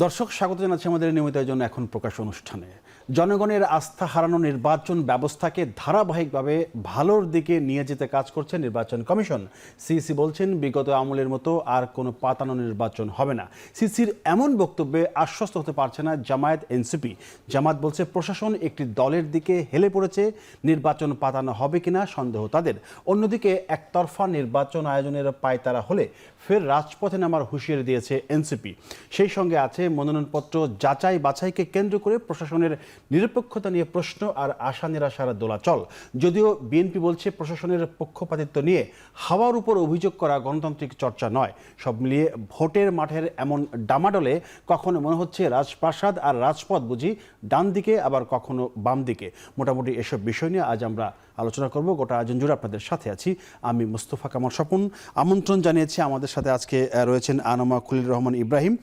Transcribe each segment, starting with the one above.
দর্শক স্বাগত জানাচ্ছি আমাদের নিয়মিত আয়োজন এখন প্রকাশ অনুষ্ঠানে। জনগণের আস্থা হারানো নির্বাচন ব্যবস্থাকে ধারাবাহিকভাবে ভালোর দিকে নিয়ে যেতে কাজ করছে নির্বাচন কমিশন। সিইসি বলছেন বিগত আমলের মতো আর কোনো পাতানো নির্বাচন হবে না। সিইসির এমন বক্তব্যে আশ্বস্ত হতে পারছে না জামায়াত এনসিপি। জামাত বলছে প্রশাসন একটি দলের দিকে হেলে পড়েছে, নির্বাচন পাতানো হবে কিনা সন্দেহ তাদের। অন্যদিকে একতরফা নির্বাচন আয়োজনের পায়তারা হলে ফের রাজপথে নামার হুঁশিয়ারি দিয়েছে এনসিপি। সেই সঙ্গে আছে মনোনয়নপত্র যাচাই বাছাইকে কেন্দ্র করে প্রশাসনের নিরপেক্ষতা নিয়ে প্রশ্ন আর আশা নিরাশার দোলাচল। যদিও বিএনপি বলছে প্রশাসনের পক্ষপাতিত্ব নিয়ে হাওয়ার উপর অভিযোগ করা গণতান্ত্রিক চর্চা নয়। সব মিলিয়ে ভোটের মাঠের এমন ডামাডোলে কখনো মনে হচ্ছে রাজপ্রাসাদ আর রাজপথ বুঝি ডান দিকে, আবার কখনো বাম দিকে। মোটামুটি এসব বিষয় নিয়ে আজ আমরা আলোচনা করব। গোটা আয়োজন জুড়ে আপনাদের সাথে আছি আমি মুস্তফা কামাল স্বপন। আমন্ত্রণ জানিয়েছি আমাদের সাথে আজকে রয়েছেন আনোমা খলিল রহমান ইব্রাহিম,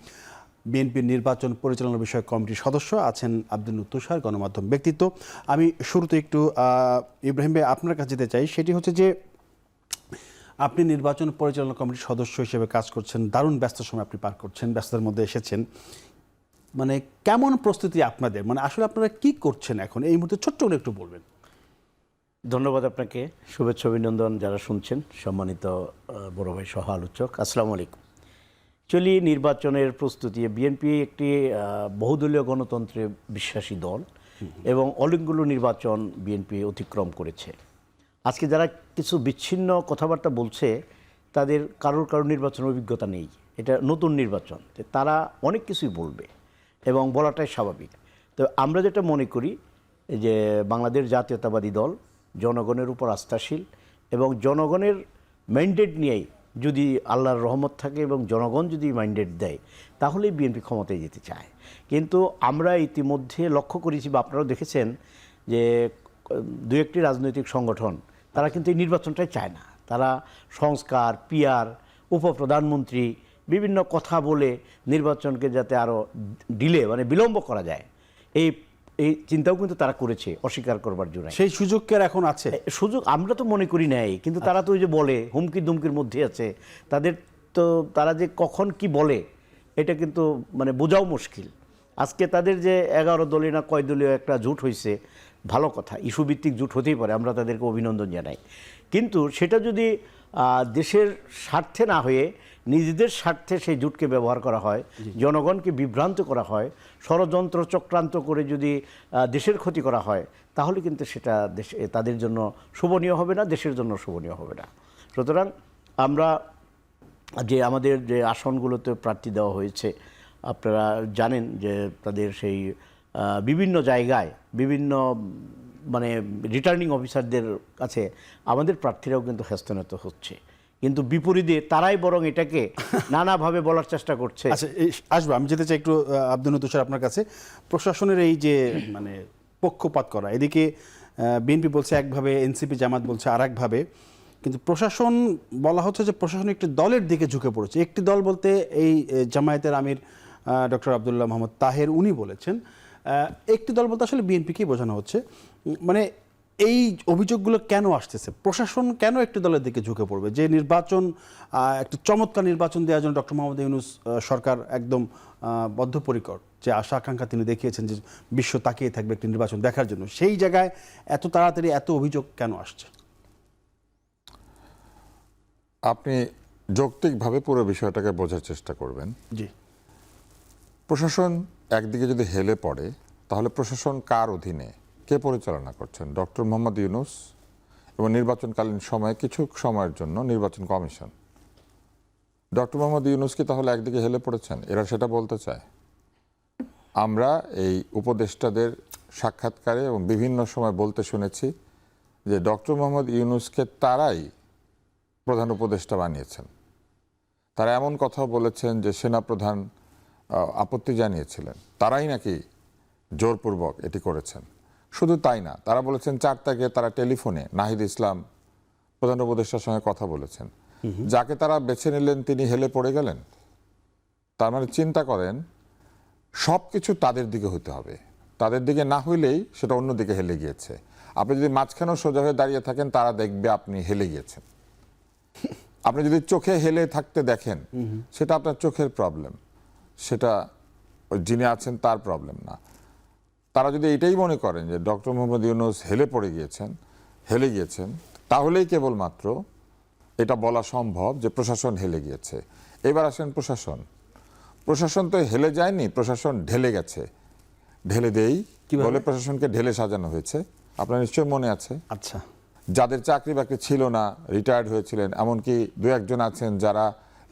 বিএনপির নির্বাচন পরিচালনা বিষয়ক কমিটির সদস্য, আছেন আব্দুল তুষার, গণমাধ্যম ব্যক্তিত্ব। আমি শুরুতে একটু ইব্রাহিম ভাই আপনার কাছে যেতে চাই, সেটি হচ্ছে যে আপনি নির্বাচন পরিচালনা কমিটির সদস্য হিসেবে কাজ করছেন, দারুণ ব্যস্ত সময় আপনি পার করছেন, ব্যস্ততার মধ্যে এসেছেন। মানে কেমন প্রস্তুতি আপনাদের, মানে আসলে আপনারা কি করছেন এখন এই মুহূর্তে, ছোট্ট করে একটু বলবেন। ধন্যবাদ আপনাকে, শুভেচ্ছা অভিনন্দন যারা শুনছেন, সম্মানিত বড় ভাই সহ আলোচক, আসসালামু আলাইকুম। চলি নির্বাচনের প্রস্তুতি। বিএনপি একটি বহুদলীয় গণতন্ত্রে বিশ্বাসী দল এবং অনেকগুলো নির্বাচন বিএনপি অতিক্রম করেছে। আজকে যারা কিছু বিচ্ছিন্ন কথাবার্তা বলছে তাদের কারোর নির্বাচনের অভিজ্ঞতা নেই, এটা নতুন নির্বাচন, তারা অনেক কিছুই বলবে এবং বলাটাই স্বাভাবিক। তো আমরা যেটা মনে করি যে বাংলাদেশ জাতীয়তাবাদী দল জনগণের উপর আস্থাশীল এবং জনগণের ম্যান্ডেট নিয়েই যদি আল্লাহর রহমত থাকে এবং জনগণ যদি ম্যান্ডেট দেয় তাহলেই বিএনপি ক্ষমতায় যেতে চায়। কিন্তু আমরা ইতিমধ্যে লক্ষ্য করেছি বা আপনারাও দেখেছেন যে দু একটি রাজনৈতিক সংগঠন তারা কিন্তু এই নির্বাচনটাই চায় না। তারা সংস্কার, পিআর, উপপ্রধানমন্ত্রী বিভিন্ন কথা বলে নির্বাচনকে যাতে আরও বিলম্ব করা যায় এই চিন্তাও কিন্তু তারা করেছে, অস্বীকার করবার জন্য। সেই সুযোগ কি এখন আছে? সুযোগ আমরা তো মনে করি নাই, কিন্তু তারা তো ওই যে বলে হুমকি দুমকির মধ্যে আছে। তারা যে কখন কি বলে এটা কিন্তু বোঝাও মুশকিল। আজকে তাদের যে 11 দলীয় না কয় দলীয় একটা জোট হয়েছে, ভালো কথা, ইস্যুভিত্তিক জোট হতেই পারে, আমরা তাদেরকে অভিনন্দন জানাই। কিন্তু সেটা যদি দেশের স্বার্থে না হয়ে নিজেদের স্বার্থে সেই জোটকে ব্যবহার করা হয়, জনগণকে বিভ্রান্ত করা হয়, ষড়যন্ত্র চক্রান্ত করে যদি দেশের ক্ষতি করা হয়, তাহলে কিন্তু সেটা তাদের জন্য শোভনীয় হবে না, দেশের জন্য শোভনীয় হবে না। সুতরাং আমরা যে আমাদের যে আসনগুলোতে প্রার্থী দেওয়া হয়েছে, আপনারা জানেন যে তাদের সেই বিভিন্ন জায়গায় বিভিন্ন রিটার্নিং অফিসারদের কাছে আমাদের প্রার্থীরাও কিন্তু হস্তনত হচ্ছে, কিন্তু বিপরীতে তারাই বরং এটাকে নানাভাবে বলার চেষ্টা করছে। আচ্ছা, আসবো, আমি যেতে চাই একটু আব্দুল তুষার আপনার কাছে। প্রশাসনের এই যে পক্ষপাত করা, এদিকে বিএনপি বলছে একভাবে, এনসিপি জামাত বলছে আর একভাবে, কিন্তু প্রশাসন বলা হচ্ছে যে প্রশাসন একটি দলের দিকে ঝুঁকে পড়েছে। একটি দল বলতে এই জামায়াতের আমির ডক্টর আবদুল্লাহ মোহাম্মদ তাহের উনি বলেছেন। একটি দল বলতে আসলে বিএনপিকেই বোঝানো হচ্ছে। মানে এই অভিযোগগুলো কেন আসতেছে? প্রশাসন কেন একটি দলের দিকে ঝুঁকে পড়বে? যে নির্বাচন, একটি চমৎকার নির্বাচন দেওয়ার জন্য ডক্টর মোহাম্মদ ইউনূস সরকার একদম বদ্ধপরিকর, যে আশা আকাঙ্ক্ষা তিনি দেখিয়েছেন যে বিশ্ব তাকিয়ে থাকবে একটি নির্বাচন দেখার জন্য, সেই জায়গায় এত তাড়াতাড়ি এত অভিযোগ কেন আসছে? আপনি যৌক্তিকভাবে পুরো বিষয়টাকে বোঝার চেষ্টা করবেন। জি, প্রশাসন একদিকে যদি হেলে পড়ে তাহলে প্রশাসন কার অধীনে, কে পরিচালনা করছেন? ডক্টর মোহাম্মদ ইউনূস এবং নির্বাচনকালীন সময়ে কিছু সময়ের জন্য নির্বাচন কমিশন। ডক্টর মোহাম্মদ ইউনূস কি তাহলে একদিকে হেলে পড়েছেন? এরা সেটা বলতে চায়। আমরা এই উপদেষ্টাদের সাক্ষাৎকারে এবং বিভিন্ন সময় বলতে শুনেছি যে ডক্টর মোহাম্মদ ইউনূসকে তারাই প্রধান উপদেষ্টা বানিয়েছেন। তারা এমন কথাও বলেছেন যে সেনাপ্রধান আপত্তি জানিয়েছিলেন, তারাই নাকি জোরপূর্বক এটি করেছেন। শুধু তাই না, তারা বলেছেন 4 তারিখে তারা টেলিফোনে নাহিদ ইসলাম প্রধান উপদেষ্টার সঙ্গে কথা বলেছেন। যাকে তারা বেছে নিলেন তিনি হেলে পড়ে গেলেন। তার মানে চিন্তা করেন, সব কিছু তাদের দিকে হতে হবে, তাদের দিকে না হইলেই সেটা অন্য দিকে হেলে গিয়েছে। আপনি যদি মাঝখানেও সোজা হয়ে দাঁড়িয়ে থাকেন তারা দেখবে আপনি হেলে গিয়েছেন। আপনি যদি চোখে হেলে থাকতে দেখেন সেটা আপনার চোখের প্রবলেম, সেটা যিনি আছেন তার প্রবলেম না। তারা যদি এটাই মনে করেন যে ডক্টর মোহাম্মদ ইউনূস হেলে গিয়েছেন, তাহলেই কেবলমাত্র এটা বলা সম্ভব যে প্রশাসন হেলে গিয়েছে। এবার আসেন প্রশাসন তো হেলে যায়নি, প্রশাসন ঢেলে গেছে। ঢেলে দেই বলে প্রশাসনকে ঢেলে সাজানো হয়েছে, আপনার নিশ্চয়ই মনে আছে। আচ্ছা, যাদের চাকরি বাকরি ছিল না, রিটায়ার্ড হয়েছিলেন, এমনকি দু একজন আছেন যারা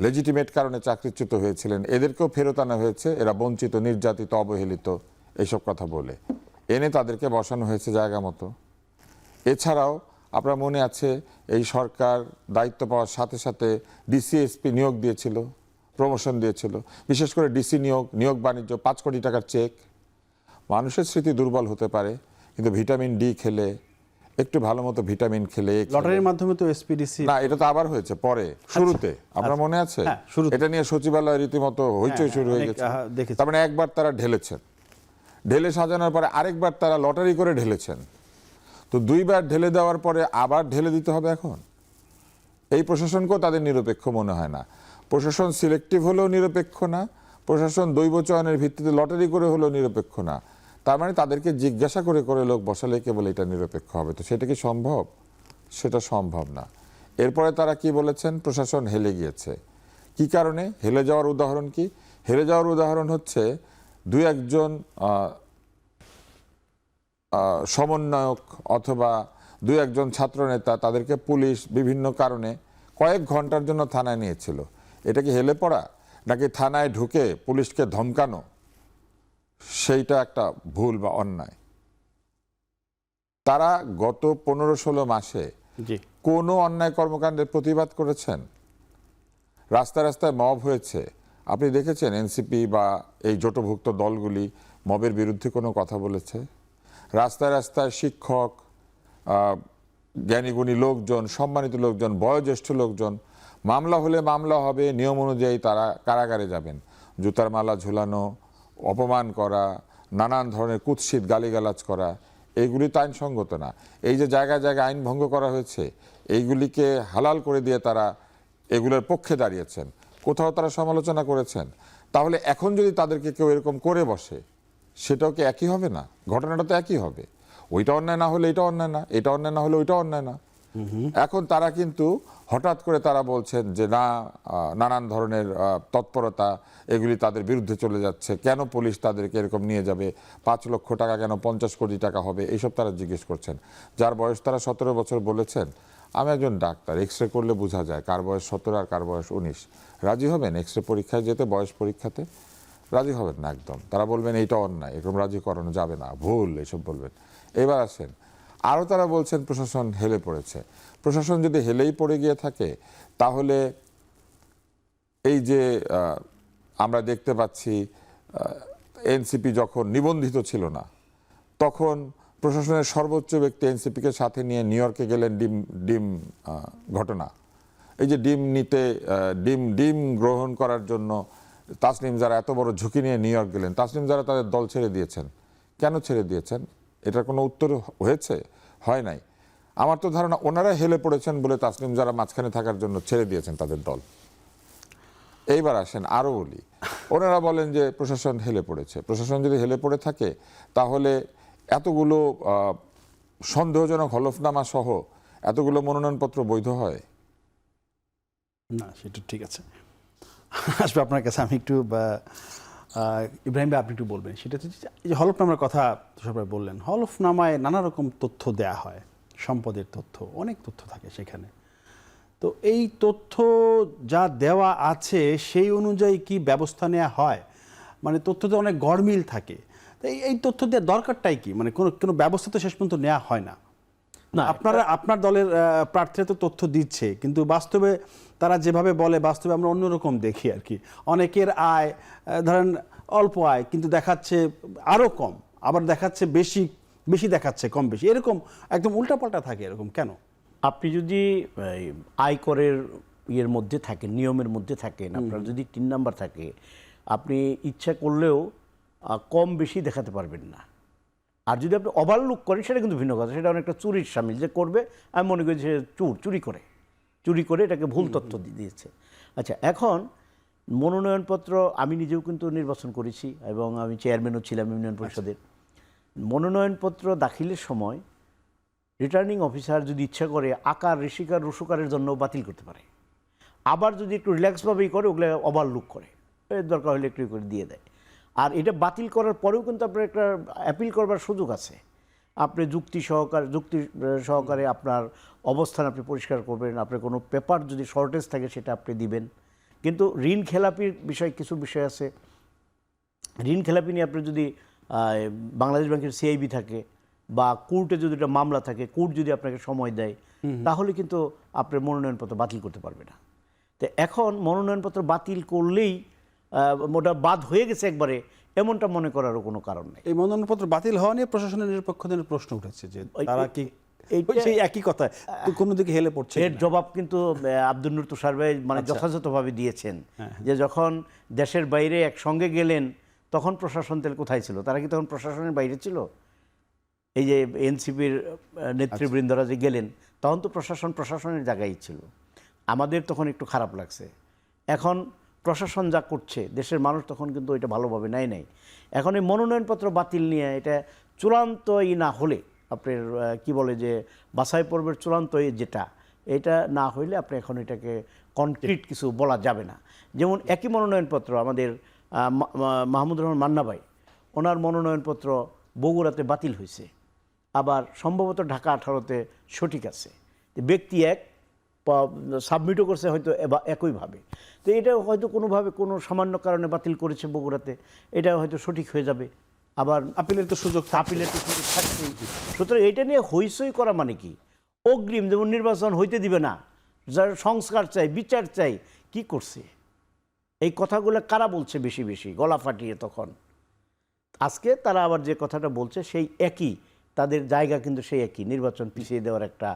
লেজিটিমেট কারণে চাকরিচ্যুত হয়েছিলেন, এদেরকেও ফেরত আনা হয়েছে। এরা বঞ্চিত, নির্যাতিত, অবহেলিত এইসব কথা বলে এনে তাদেরকে বসানো হয়েছে জায়গা মতো। এছাড়াও আপনার মনে আছে এই সরকার দায়িত্ব পাওয়ার সাথে সাথে ডিসিএসপি নিয়োগ দিয়েছিল, প্রমোশন দিয়েছিল। বিশেষ করে ডিসি নিয়োগ বাণিজ্য 5 কোটি টাকার চেক। মানুষের স্মৃতি দুর্বল হতে পারে, কিন্তু ভিটামিন ডি খেলে, একটু ভালো মতো ভিটামিন খেলে, লটারির মাধ্যমে তো এসপিডিসি না, এটা তো আবার হয়েছে পরে, শুরুতে আপনার মনে আছে এটা নিয়ে সচিবালয় রীতিমতো হইচই শুরু হয়ে গেছে। তার মানে একবার তারা ঢেলেছেন, ঢেলে সাজানোর পরে আরেকবার তারা লটারি করে ঢেলেছেন। তো 2বার ঢেলে দেওয়ার পরে আবার ঢেলে দিতে হবে এখন। এই প্রশাসনকেও তাদের নিরপেক্ষ মনে হয় না। প্রশাসন সিলেক্টিভ হলেও নিরপেক্ষ না, প্রশাসন দৈব চয়নের ভিত্তিতে লটারি করে হলেও নিরপেক্ষ না। তার মানে তাদেরকে জিজ্ঞাসা করে করে লোক বসালে কেবল এটা নিরপেক্ষ হবে। তো সেটা কি সম্ভব? সেটা সম্ভব না। এরপরে তারা কি বলেছেন? প্রশাসন হেলে গিয়েছে। কি কারণে হেলে যাওয়ার উদাহরণ কি? হেলে যাওয়ার উদাহরণ হচ্ছে 2-1 সমন্বয়ক অথবা 2-1 ছাত্রনেতা, তাদেরকে পুলিশ বিভিন্ন কারণে কয়েক ঘন্টার জন্য থানায় নিয়েছিল। এটা কি হেলে পড়া, নাকি থানায় ঢুকে পুলিশকে ধমকানো? সেইটা একটা ভুল বা অন্যায়। তারা গত 15-16 মাসে কোনো অন্যায় কর্মকাণ্ডের প্রতিবাদ করেছেন? রাস্তায় রাস্তায় মব হয়েছে, আপনি দেখেছেন এনসিপি বা এই জোটভুক্ত দলগুলি মবের বিরুদ্ধে কোনো কথা বলেছে? রাস্তায় রাস্তায় শিক্ষক, জ্ঞানীগুণী লোকজন, সম্মানিত লোকজন, বয়োজ্যেষ্ঠ লোকজন, মামলা হলে মামলা হবে, নিয়ম অনুযায়ী তারা কারাগারে যাবেন। জুতার মালা ঝুলানো, অপমান করা, নানান ধরনের কুৎসিত গালিগালাজ করা, এইগুলি তো আইনসঙ্গত না। এই যে জায়গায় জায়গায় আইন ভঙ্গ করা হয়েছে, এইগুলিকে হালাল করে দিয়ে তারা এগুলোর পক্ষে দাঁড়িয়েছেন, কোথাও তারা সমালোচনা করেছেন। তাহলে এখন যদি তাদেরকে কেউ এরকম করে বসে, সেটাও কি একই হবে না? ঘটনাটা তো একই হবে। ওইটা অন্যায় না হলে এটা অন্যায় না, এটা অন্যায় না হলে ওইটা অন্যায় না। এখন তারা কিন্তু হঠাৎ করে তারা বলছেন যে না, নানান ধরনের তৎপরতা, এগুলি তাদের বিরুদ্ধে চলে যাচ্ছে। কেন পুলিশ তাদেরকে এরকম নিয়ে যাবে? 5 লক্ষ টাকা কেন 50 কোটি টাকা হবে? এইসব তারা জিজ্ঞেস করছেন। যার বয়স তারা 17 বছর বলেছেন। আমি একজন ডাক্তার, এক্সরে করলে বোঝা যায় কার বয়স 17 আর কার বয়স 19। রাজি হবেন এক্সরে পরীক্ষায় যেতে, বয়স পরীক্ষাতে? রাজি হবেন না একদম। তারা বলবেন এইটা অন্যায়, এরকম রাজি করানো যাবে না, ভুল, এইসব বলবেন। এবার আসেন, আরও তারা বলছেন প্রশাসন হেলে পড়েছে। প্রশাসন যদি হেলেই পড়ে গিয়ে থাকে, তাহলে এই যে আমরা দেখতে পাচ্ছি এনসিপি যখন নিবন্ধিত ছিল না, তখন প্রশাসনের সর্বোচ্চ ব্যক্তি এনসিপিকে সাথে নিয়ে নিউ ইয়র্কে গেলেন ডিম ঘটনা। এই যে ডিম গ্রহণ করার জন্য তাসনিম যারা এত বড় ঝুঁকি নিয়ে নিউ ইয়র্ক গেলেন, তাসনিম যারা তাদের দল ছেড়ে দিয়েছেন। কেন ছেড়ে দিয়েছেন? এটার কোনো উত্তর হয়েছে? হয় নাই। আমার তো ধারণা ওনারা হেলে পড়েছেন বলে তাসনিম যারা মাঝখানে থাকার জন্য ছেড়ে দিয়েছেন তাদের দল। এইবার আসেন, আরও বলি, ওনারা বলেন যে প্রশাসন হেলে পড়েছে। প্রশাসন যদি হেলে পড়ে থাকে, তাহলে এতগুলো সন্দেহজনক হলফনামা সহ এতগুলো মনোনয়নপত্র বৈধ হয় না? সেটা ঠিক আছে, আসবে আপনার কাছে। আমি একটু ইব্রাহিম ভাই, আপনি একটু বলবেন। সেটা হচ্ছে এই যে হলফনামার কথা সবাই বললেন, হলফনামায় নানা রকম তথ্য দেয়া হয়, সম্পদের তথ্য, অনেক তথ্য থাকে সেখানে। তো এই তথ্য যা দেওয়া আছে সেই অনুযায়ী কি ব্যবস্থা নেওয়া হয়? মানে তথ্যতে অনেক গড়মিল থাকে। তো এই তথ্য দেওয়ার দরকারটাই কি? মানে কোনো ব্যবস্থা তো শেষ পর্যন্ত নেওয়া হয় না। আপনার দলের প্রার্থীরা তো তথ্য দিচ্ছে, কিন্তু বাস্তবে তারা যেভাবে বলে, বাস্তবে আমরা অন্যরকম দেখি আর কি। অনেকের আয় ধরেন অল্প আয়, কিন্তু দেখাচ্ছে আরও কম, আবার দেখাচ্ছে বেশি দেখাচ্ছে কম বেশি, এরকম একদম উল্টাপাল্টা থাকে। এরকম কেন? আপনি যদি আয়করের ইয়ের মধ্যে থাকেন, নিয়মের মধ্যে থাকেন, আপনার যদি 3 নাম্বার থাকে, আপনি ইচ্ছা করলেও কম বেশি দেখাতে পারবেন না। আর যদি আপনি ওভারলুক করেন, সেটা কিন্তু ভিন্ন কথা, সেটা অনেকটা চুরির সামিল। যে করবে, আমি মনে করি যে চুরি করে এটাকে ভুল তথ্য দিয়েছে। আচ্ছা, এখন মনোনয়নপত্র আমি নিজেও কিন্তু নির্বাচন করেছি এবং আমি চেয়ারম্যানও ছিলাম ইউনিয়ন পরিষদের। মনোনয়নপত্র দাখিলের সময় রিটার্নিং অফিসার যদি ইচ্ছা করে আকার, ঋষিকার, রসুকারের জন্য বাতিল করতে পারে। আবার যদি একটু রিল্যাক্সভাবেই করে, ওগুলো ওভারলুক করে, এর দরকার হলে একটু করে দিয়ে দেয়। আর এটা বাতিল করার পরেও কিন্তু আপনার একটা অ্যাপিল করবার সুযোগ আছে। আপনি যুক্তি সহকারে আপনার অবস্থান আপনি পরিষ্কার করবেন, আপনার কোনো পেপার যদি শর্টেজ থাকে সেটা আপনি দিবেন। কিন্তু ঋণ খেলাপির কিছু বিষয় আছে। ঋণ খেলাপি নিয়ে আপনি যদি বাংলাদেশ ব্যাংকের সিআইবি থাকে বা কোর্টে যদি একটা মামলা থাকে, কোর্ট যদি আপনাকে সময় দেয়, তাহলে কিন্তু আপনার মনোনয়নপত্র বাতিল করতে পারবে না। তো এখন মনোনয়নপত্র বাতিল করলেই ওটা বাদ হয়ে গেছে একবারে, এমনটা মনে করারও কোনো কারণ নেই। এই মনোনয়নপত্র বাতিল হওয়া নিয়ে প্রশাসনের পক্ষ থেকে প্রশ্ন উঠেছে যে তারা কি সেই একই কথা কোনো দিকে হেলে পড়ছে। এর জবাব কিন্তু আব্দুল নূর তুষার ভাই মানে যথাযথভাবে দিয়েছেন যে যখন দেশের বাইরে একসঙ্গে গেলেন তখন প্রশাসন তেল কোথায় ছিল? তারা কি তখন প্রশাসনের বাইরে ছিল? এই যে এনসিপির নেতৃবৃন্দরা যে গেলেন তখন তো প্রশাসনের জায়গায় ছিল। আমাদের তখন একটু খারাপ লাগছে। এখন প্রশাসন যা করছে, দেশের মানুষ তখন কিন্তু এটা ভালোভাবে নেয় নাই। এখন এই মনোনয়নপত্র বাতিল নিয়ে এটা চূড়ান্ত না হলে, আপনার কি বলে যে বাছাই পর্বের চূড়ান্ত যেটা, এটা না হইলে আপনি এখন এটাকে কনক্রিট কিছু বলা যাবে না। যেমন একই মনোনয়নপত্র আমাদের মাহমুদুর রহমান মান্না ভাই, ওনার মনোনয়নপত্র বগুড়াতে বাতিল হয়েছে, আবার সম্ভবত ঢাকা 18-তে সঠিক আছে। ব্যক্তি এক সাবমিটও করছে হয়তো একইভাবে। তো এটা হয়তো কোনোভাবে কোনো সামান্য কারণে বাতিল করেছে বগুড়াতে, এটা হয়তো সঠিক হয়ে যাবে। আবার আপিলের তো সুযোগ থাকছেই। সুতরাং এটা নিয়ে হইচই করা মানে কি? অগ্রিম যেমন নির্বাচন হইতে দিবে না, যার সংস্কার চাই, বিচার চাই, কি করছে? এই কথাগুলো কারা বলছে বেশি বেশি গলা ফাটিয়ে? তখন আজকে তারা আবার যে কথাটা বলছে সেই একই, তাদের জায়গা কিন্তু সেই একই, নির্বাচন পিছিয়ে দেওয়ার একটা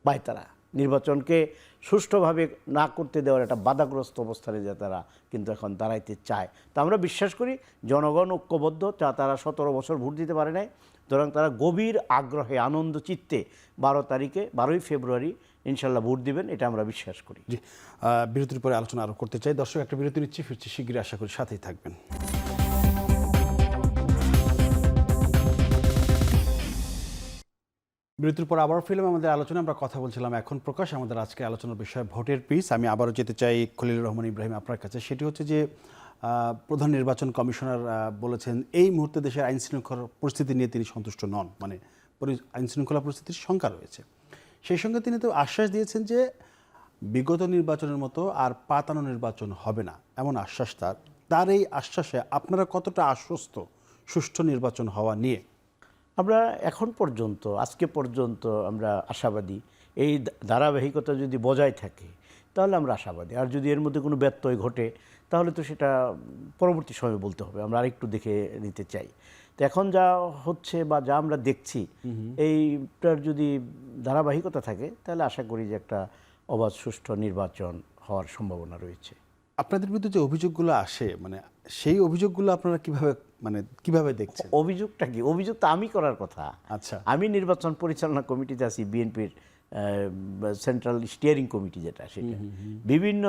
পায়তারা, নির্বাচনকে সুষ্ঠুভাবে না করতে দেওয়ার একটা বাধাগ্রস্ত অবস্থানে যে তারা কিন্তু এখন দাঁড়াইতে চায়। তা আমরা বিশ্বাস করি জনগণ ঐক্যবদ্ধ, তারা 17 বছর ভোট দিতে পারে নাই, সুতরাং তারা গভীর আগ্রহে আনন্দ চিত্তে 12 ফেব্রুয়ারি ইনশাল্লাহ ভোট দিবেন, এটা আমরা বিশ্বাস করি। জি, বিরতির পরে আলোচনা আরও করতে চাই। দর্শক, একটা বিরতি নিচ্ছি, ফিরছি শীঘ্রই, আশা করি সাথেই থাকবেন। বিরতির পর আবারও ফিল্ম আমাদের আলোচনা, আমরা কথা বলছিলাম এখন প্রকাশ, আমাদের আজকে আলোচনার বিষয় ভোটের পিস। আমি আবারও যেতে চাই খলিলুর রহমান ইব্রাহিম আপনার কাছে। সেটি হচ্ছে যে প্রধান নির্বাচন কমিশনার বলেছেন এই মুহূর্তে দেশের আইন শৃঙ্খলা পরিস্থিতি নিয়ে তিনি সন্তুষ্ট নন, মানে আইন শৃঙ্খলা পরিস্থিতির শঙ্কা রয়েছে। সেই সঙ্গে তিনি তো আশ্বাস দিয়েছেন যে বিগত নির্বাচনের মতো আর পাতানো নির্বাচন হবে না, এমন আশ্বাস তার এই আশ্বাসে আপনারা কতটা আশ্বস্ত সুষ্ঠু নির্বাচন হওয়া নিয়ে? আমরা এখন পর্যন্ত, আজকে পর্যন্ত আমরা আশাবাদী। এই ধারাবাহিকতা যদি বজায় থাকে তাহলে আমরা আশাবাদী। আর যদি এর মধ্যে কোনো ব্যত্যয় ঘটে তাহলে তো সেটা পরবর্তী সময়ে বলতে হবে, আমরা আরেকটু দেখে নিতে চাই। তো এখন যা হচ্ছে বা যা আমরা দেখছি, এইটার যদি ধারাবাহিকতা থাকে তাহলে আশা করি যে একটা অবাধ সুষ্ঠু নির্বাচন হওয়ার সম্ভাবনা রয়েছে। আপনাদের বিরুদ্ধে যে অভিযোগগুলো আসে, মানে সেই অভিযোগগুলো আপনারা কিভাবে দেখছেন? অভিযোগটা কি? অভিযোগ তো আমি করার কথা। আচ্ছা, আমি নির্বাচন পরিচালনা কমিটিতে আছি, বিএনপির সেন্ট্রাল স্টিয়ারিং কমিটি যেটা, সেটা বিভিন্ন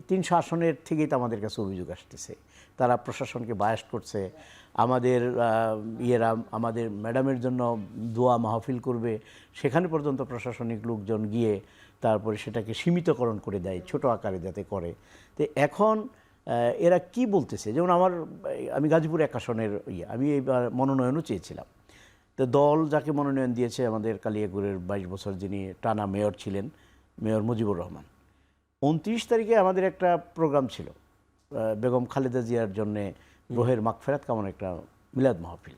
300 আসনের থেকেই তো আমাদের কাছে অভিযোগ আসতেছে। তারা প্রশাসনকে বায়াস করছে, আমাদের আমাদের ম্যাডামের জন্য দোয়া মাহফিল করবে, সেখানে পর্যন্ত প্রশাসনিক লোকজন গিয়ে তারপরে সেটাকে সীমিতকরণ করে দেয়, ছোট আকারে যাতে করে। তো এখন এরা কি বলতেছে, যেমন আমি গাজীপুর 1 আসনের আমি এইবার মনোনয়নও চেয়েছিলাম। তো দল যাকে মনোনয়ন দিয়েছে, আমাদের কালিয়াগুড়ের 22 বছর যিনি টানা মেয়র ছিলেন, মেয়র মুজিবুর রহমান, 29 তারিখে আমাদের একটা প্রোগ্রাম ছিল বেগম খালেদা জিয়ার জন্যে রোহের মাগফিরাত কামনা, একটা মিলাদ মাহফিল।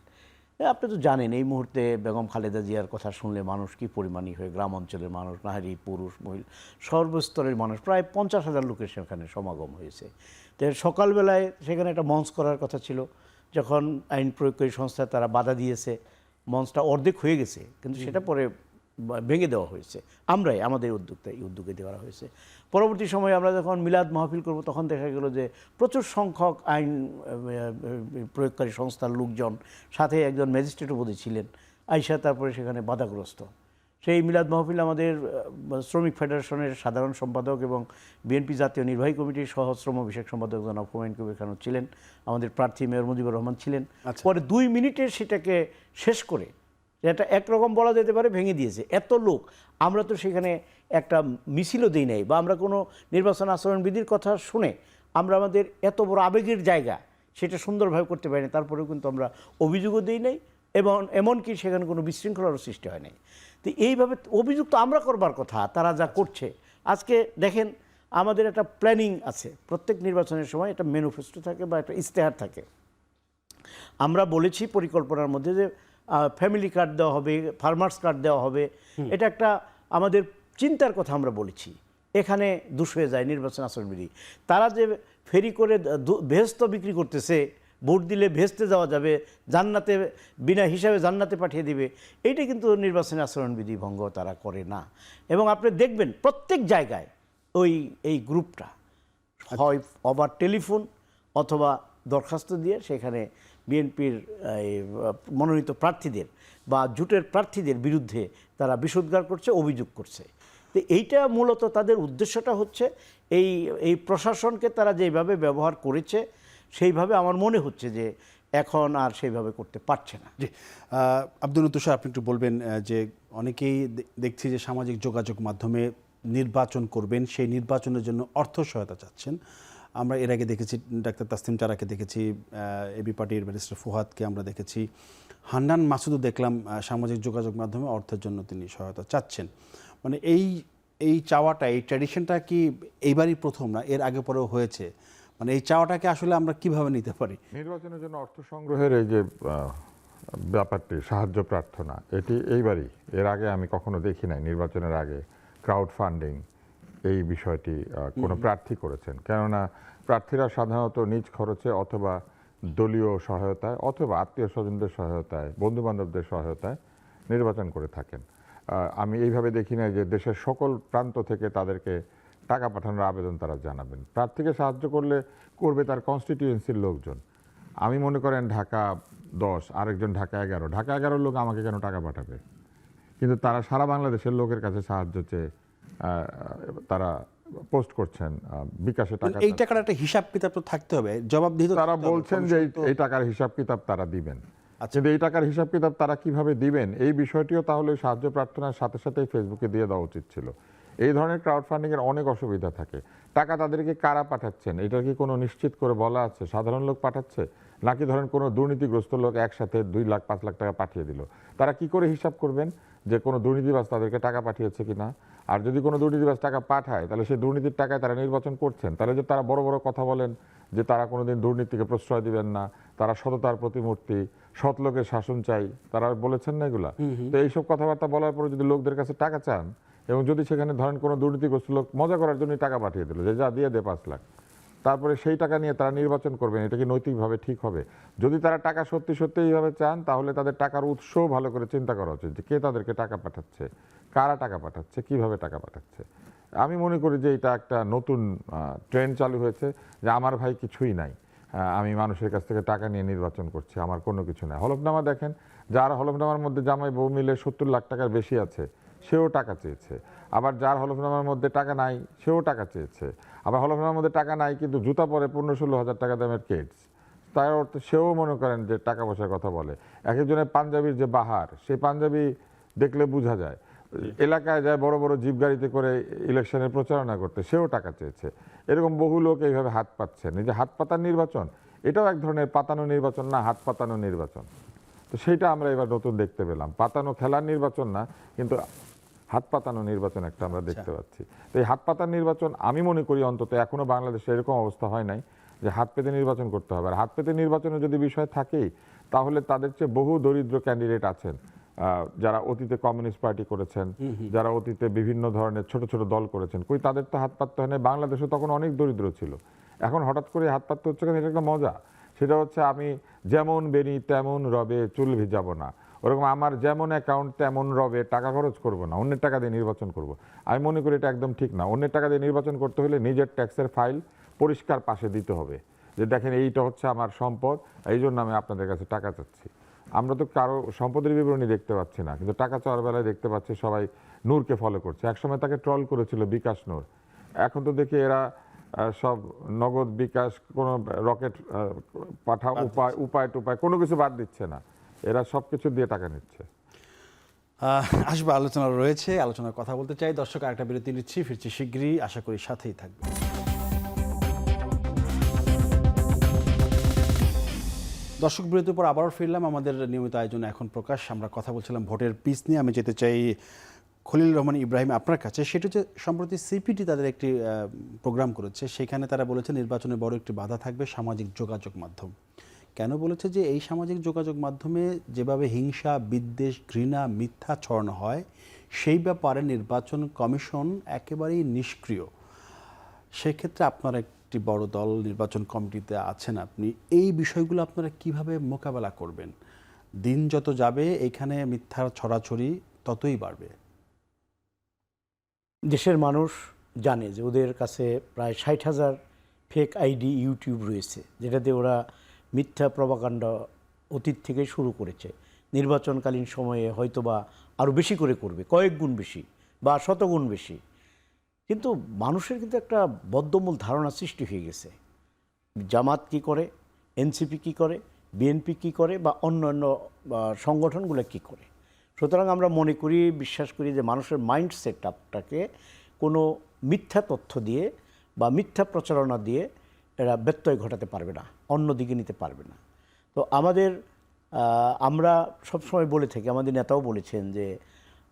আপনি তো জানেন এই মুহূর্তে বেগম খালেদা জিয়ার কথা শুনলে মানুষ কি পরিমাণই হয়, গ্রাম অঞ্চলের মানুষ, নারী পুরুষ মহিলা সর্বস্তরের মানুষ, প্রায় 50,000 লোকের সেখানে সমাগম হয়েছে। তো সকালবেলায় সেখানে একটা মঞ্চ করার কথা ছিল, যখন আইন প্রয়োগকারী সংস্থা তারা বাধা দিয়েছে, মঞ্চটা অর্ধেক হয়ে গেছে, কিন্তু সেটা পরে ভেঙে দেওয়া হয়েছে, আমাদের উদ্যোগে দেওয়া হয়েছে। পরবর্তী সময়ে আমরা যখন মিলাদ মাহফিল করব তখন দেখা গেল যে প্রচুর সংখ্যক আইন প্রয়োগকারী সংস্থার লোকজন, সাথে একজন ম্যাজিস্ট্রেটও বোধহয় ছিলেন, আইসা তারপরে সেখানে বাধাগ্রস্ত। সেই মিলাদ মাহফিল আমাদের শ্রমিক ফেডারেশনের সাধারণ সম্পাদক এবং বিএনপি জাতীয় নির্বাহী কমিটির সহ শ্রম বিষয়ক সম্পাদক জনাব হুমায়ুন কবির খান ছিলেন, আমাদের প্রার্থী মেয়র মুজিবুর রহমান ছিলেন। পরে 2 মিনিটে সেটাকে শেষ করে, এটা একরকম বলা যেতে পারে ভেঙে দিয়েছে। এত লোক, আমরা তো সেখানে একটা মিছিলও দিই নাই, বা আমরা কোনো নির্বাচন আচরণবিধির কথা শুনে আমরা আমাদের এত বড় আবেগের জায়গা সেটা সুন্দরভাবে করতে পারিনি। তারপরেও কিন্তু আমরা অভিযোগও দিই নাই, এবং এমনকি সেখানে কোনো বিশৃঙ্খলারও সৃষ্টি হয় নাই। তো এইভাবে অভিযোগ তো আমরা করবার কথা, তারা যা করছে। আজকে দেখেন, আমাদের একটা প্ল্যানিং আছে, প্রত্যেক নির্বাচনের সময় একটা ম্যানিফেস্টো থাকে বা একটা ইশতেহার থাকে। আমরা বলেছি পরিকল্পনার মধ্যে যে ফ্যামিলি কার্ড দেওয়া হবে, ফার্মার্স কার্ড দেওয়া হবে, এটা একটা আমাদের চিন্তার কথা আমরা বলেছি। এখানে দুষ হয়ে যায় নির্বাচন আচরণবিধি। তারা যে ফেরি করে ভেস্ত বিক্রি করতেছে, ভোট দিলে ভেস্তে যাওয়া যাবে, জান্নাতে বিনা হিসাবে জান্নাতে পাঠিয়ে দিবে, এইটা কিন্তু নির্বাচনী আচরণবিধি ভঙ্গ তারা করে না। এবং আপনি দেখবেন প্রত্যেক জায়গায় এই গ্রুপটা হয় ওভার টেলিফোন অথবা দরখাস্ত দিয়ে সেখানে বিএনপির মনোনীত প্রার্থীদের বা জোটের প্রার্থীদের বিরুদ্ধে তারা বিষোদ্গার করছে, অভিযোগ করছে। তো এইটা মূলত তাদের উদ্দেশ্যটা হচ্ছে এই প্রশাসনকে তারা যেভাবে ব্যবহার করেছে, সেইভাবে আমার মনে হচ্ছে যে এখন আর সেইভাবে করতে পারছে না। জি, আব্দুল তুষার, আপনি একটু বলবেন যে অনেকেই দেখছি যে সামাজিক যোগাযোগ মাধ্যমে নির্বাচন করবেন, সেই নির্বাচনের জন্য অর্থ সহায়তা চাচ্ছেন। আমরা এর আগে দেখেছি ডাক্তার তাসনিম চারাকে দেখেছি, এবি পার্টির ব্যারিস্টার ফুহাদকে আমরা দেখেছি, হান্নান মাসুদও দেখলাম সামাজিক যোগাযোগ মাধ্যমে অর্থের জন্য তিনি সহায়তা চাচ্ছেন। মানে এই চাওয়াটা, এই ট্র্যাডিশনটা কি এইবারই প্রথম না, এর আগে পরেও হয়েছে? মানে এই চাওয়াটাকে আসলে আমরা কিভাবে নিতে পারি? নির্বাচনের জন্য অর্থ সংগ্রহের এই যে ব্যাপারটি, সাহায্য প্রার্থনা, এটি এইবারই, এর আগে আমি কখনো দেখি নাই নির্বাচনের আগে ক্রাউড ফান্ডিং এই বিষয়টি কোনো প্রার্থী করেছেন। কেননা প্রার্থীরা সাধারণত নিজ খরচে অথবা দলীয় সহায়তায় অথবা আত্মীয় স্বজনদের সহায়তায়, বন্ধু বান্ধবদের সহায়তায় নির্বাচন করে থাকেন। আমি এইভাবে দেখি না যে দেশের সকল প্রান্ত থেকে তাদেরকে টাকা পাঠানোর আবেদন তারা জানাবেন। প্রার্থীকে সাহায্য করবে তার কনস্টিটিউয়েন্সির লোকজন। আমি মনে করেন ঢাকা 10, আরেকজন ঢাকা 11, ঢাকা 11 লোক আমাকে কেন টাকা পাঠাবে? কিন্তু তারা সারা বাংলাদেশের লোকের কাছে সাহায্য চেয়ে তারা পোস্ট করছেন বিকাশে টাকা। এই টাকার একটা হিসাব কিতাব তো থাকতে হবে, জবাবদিহি। তারা বলছেন যে এই টাকার হিসাব কিতাব তারা দিবেন। কিন্তু এই টাকার হিসাব কিতাব তারা কিভাবে দিবেন, এই বিষয়টিও তাহলে সাহায্য প্রার্থনার সাথে সাথেই ফেসবুকে দিয়ে দেওয়া উচিত ছিল। এই ধরনের ক্রাউড ফান্ডিং এর অনেক অসুবিধা থাকে। টাকা তাদেরকে কারা পাঠাচ্ছেন এটা কি কোনো নিশ্চিত করে বলা আছে? সাধারণ লোক পাঠাচ্ছে, নাকি ধরেন কোনো দুর্নীতিগ্রস্ত লোক একসাথে 2 লাখ 5 লাখ টাকা পাঠিয়ে দিল? তারা কি করে হিসাব করবেন যে কোনো দুর্নীতিবাজ তাদেরকে টাকা পাঠিয়েছে কিনা? আর যদি কোনো দুর্নীতিবাজ টাকা পাঠায়, তাহলে সেই দুর্নীতির টাকায় তারা নির্বাচন করছেন। তাহলে যে তারা বড় বড় কথা বলেন যে তারা কোনোদিন দুর্নীতিকে প্রশ্রয় দিবেন না, তারা সততার প্রতিমূর্তি, সৎ লোকের শাসন চাই, তারা বলেছেন না এগুলা? তো এইসব কথাবার্তা বলার পরে যদি লোকদের কাছে টাকা চান, এবং যদি সেখানে ধরেন কোনো দুর্নীতিগ্রস্ত লোক মজা করার জন্য টাকা পাঠিয়ে দিল যে যা দিয়ে দে 5 লাখ, তারপরে সেই টাকা নিয়ে তারা নির্বাচন করবেন, এটা কি নৈতিকভাবে ঠিক হবে? যদি তারা টাকা সত্যি সত্যি এইভাবে চান, তাহলে তাদের টাকার উৎসও ভালো করে চিন্তা করা উচিত যে কে তাদেরকে টাকা পাঠাচ্ছে, কারা টাকা পাঠাচ্ছে, কিভাবে টাকা পাঠাচ্ছে। আমি মনে করি যে এটা একটা নতুন ট্রেন্ড চালু হয়েছে যে আমার ভাই কিছুই নাই, আমি মানুষের কাছ থেকে টাকা নিয়ে নির্বাচন করছি, আমার কোনো কিছু নাই। হলফনামা দেখেন, যার হলফনামার মধ্যে জামাই বউ মিলে 70 লাখ টাকার বেশি আছে, সেও টাকা চেয়েছে। আবার যার হলফনামার মধ্যে টাকা নাই, সেও টাকা চেয়েছে। আবার হলফনামার মধ্যে টাকা নাই কিন্তু জুতা পরে 15-16 হাজার টাকা দামের কেডস, তার অর্থ সেও মনে করেন যে টাকা পয়সার কথা বলে। এক একজনের পাঞ্জাবির যে বাহার, সেই পাঞ্জাবি দেখলে বোঝা যায়। এলাকায় যায় বড় বড় জিপ গাড়িতে করে ইলেকশনের প্রচারণা করতে, সেও টাকা চেয়েছে। এরকম বহু লোক এইভাবে হাত পাচ্ছেন। এই যে হাত পাতার নির্বাচন, এটাও এক ধরনের পাতানো নির্বাচন না, হাত পাতানো নির্বাচন। তো সেইটা আমরা এবার নতুন দেখতে পেলাম। পাতানো খেলার নির্বাচন না, কিন্তু হাত পাতানো নির্বাচন একটা আমরা দেখতে পাচ্ছি। তো এই হাত পাতার নির্বাচন আমি মনে করি অন্তত এখনো বাংলাদেশে এরকম অবস্থা হয় নাই যে হাত পেতে নির্বাচন করতে হবে। আর হাত পেতে নির্বাচনে যদি বিষয় থাকেই, তাহলে তাদের চেয়ে বহু দরিদ্র ক্যান্ডিডেট আছেন যারা অতীতে কমিউনিস্ট পার্টি করেছেন, যারা অতীতে বিভিন্ন ধরনের ছোট ছোট দল করেছেন। কই তাদের তো হাত পাততে হয় না। বাংলাদেশে তখন অনেক দরিদ্র ছিল, এখন হঠাৎ করে হাত পাততে হচ্ছে কেন? এটা একটা মজা। সেটা হচ্ছে আমি যেমন বেনি তেমন রবে চুল ভিজাবো না, ওরকম আমার যেমন অ্যাকাউন্ট তেমন রবে টাকা খরচ করব না, অন্যের টাকা দিয়ে নির্বাচন করব। আমি মনে করি এটা একদম ঠিক না। অন্যের টাকা দিয়ে নির্বাচন করতে হলে নিজের ট্যাক্সের ফাইল পরিষ্কার পাশে দিতে হবে যে দেখেন এইটা হচ্ছে আমার সম্পদ, এই জন্য আমি আপনাদের কাছে টাকা চাচ্ছি। আমরা তো কারো সম্পদের বিবরণী দেখতে পাচ্ছি না, কিন্তু টাকা চাওয়ার বেলায় দেখতে পাচ্ছি সবাই নূরকে ফলো করছে। একসময় তাকে ট্রল করেছিল বিকাশ নূর, এখন তো দেখি এরা সব নগদ বিকাশ, কোনো রকেট পাঠা উপায় টুপায় কোনো কিছু বাদ দিচ্ছে না, এরা সব কিছু দিয়ে টাকা নিচ্ছে। আসবে, আলোচনা রয়েছে, আলোচনার কথা বলতে চাই। দর্শক, আরেকটা বিরতি নিচ্ছি, ফিরছি শিগগিরই, আশা করি সাথেই থাকবে। দর্শক, বিরতির পর আবারও ফিরলাম আমাদের নিয়মিত আয়োজনে এখন প্রকাশ। আমরা কথা বলছিলাম ভোটের পিস নিয়ে। আমি যেতে চাই খলিল রহমান ইব্রাহিম আপনার কাছে। সেটা হচ্ছে সম্প্রতি সিপিটি তাদের একটি প্রোগ্রাম করেছে, সেখানে তারা বলেছে নির্বাচনে বড় একটি বাধা থাকবে সামাজিক যোগাযোগ মাধ্যম। কেন বলেছে যে এই সামাজিক যোগাযোগ মাধ্যমে যেভাবে হিংসা, বিদ্বেষ, ঘৃণা, মিথ্যা ছড়ানো হয়, সেই ব্যাপারে নির্বাচন কমিশন একেবারেই নিষ্ক্রিয়। সেক্ষেত্রে আপনারা একটি বড় দল, নির্বাচন কমিটিতে আছেন, আপনি এই বিষয়গুলো আপনারা কিভাবে মোকাবেলা করবেন? দিন যত যাবে এখানে মিথ্যার ছড়াছড়ি ততই বাড়বে। দেশের মানুষ জানে যে ওদের কাছে প্রায় 60,000 ফেক আইডি ইউটিউব রয়েছে, যেটাতে ওরা মিথ্যা প্রপাগান্ডা অতীত থেকে শুরু করেছে। নির্বাচনকালীন সময়ে হয়তোবা আরও বেশি করে করবে, কয়েক গুণ বেশি বা শতগুণ বেশি। কিন্তু মানুষের কিন্তু একটা বদ্ধমূল ধারণা সৃষ্টি হয়ে গেছে, জামাত কি করে, এনসিপি কি করে, বিএনপি কি করে, বা অন্যান্য সংগঠনগুলো কি করে। সুতরাং আমরা মনে করি, বিশ্বাস করি যে মানুষের মাইন্ড সেট আপটাকে কোনো মিথ্যা তথ্য দিয়ে বা মিথ্যা প্রচারণা দিয়ে এরা ব্যত্যয় ঘটাতে পারবে না, অন্য দিকে নিতে পারবে না। তো আমরা সবসময় বলে থাকি, আমাদের নেতাও বলেছেন যে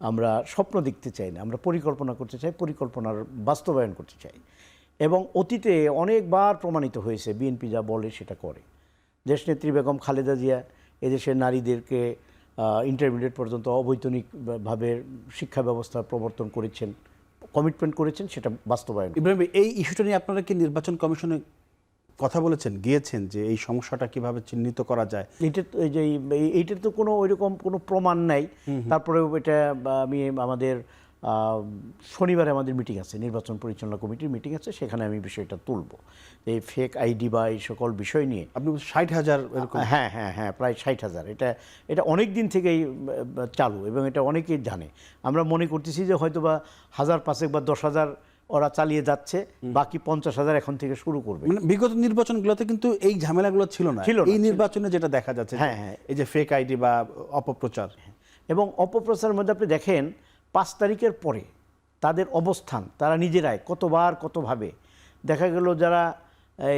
আমরা স্বপ্ন দেখতে চাই না, আমরা পরিকল্পনা করতে চাই, পরিকল্পনার বাস্তবায়ন করতে চাই। এবং অতীতে অনেকবার প্রমাণিত হয়েছে বিএনপি যা বলে সেটা করে। দেশনেত্রী বেগম খালেদা জিয়া এদেশের নারীদেরকে ইন্টারমিডিয়েট পর্যন্ত অবৈতনিকভাবে শিক্ষা ব্যবস্থা প্রবর্তন করেছেন, কমিটমেন্ট করেছেন, সেটা বাস্তবায়ন। ইব্রাহিম, এই ইস্যুটা নিয়ে আপনারা কি নির্বাচন কমিশনে কথা বলেছেন, গিয়েছেন যে এই সমস্যাটা কিভাবে চিহ্নিত করা যায়? এইটার তো কোনো ওইরকম কোনো প্রমাণ নাই। তারপরেও এটা আমি আমাদের শনিবারে আমাদের মিটিং আছে, নির্বাচন পরিচালনা কমিটির মিটিং আছে, সেখানে আমি বিষয়টা তুলব। এই ফেক আইডি বা এই সকল বিষয় নিয়ে আপনি 60,000 এরকম? হ্যাঁ, প্রায় 60,000। এটা অনেক দিন থেকেই চালু এবং এটা অনেকেই জানে। আমরা মনে করতেছি যে হয়তোবা 1,000-5,000 বা 10,000 ওরা চালিয়ে যাচ্ছে, বাকি 50,000 এখন থেকে শুরু করবে। মানে বিগত নির্বাচনগুলোতে কিন্তু এই ঝামেলাগুলো ছিল না, এই নির্বাচনে যেটা দেখা যাচ্ছে, হ্যাঁ, এই যে ফেক আইডি বা অপপ্রচার। এবং অপপ্রচারের মধ্যে আপনি দেখেন 5 তারিখের পরে তাদের অবস্থান, তারা নিজেরাই কতবার কতভাবে দেখা গেল, যারা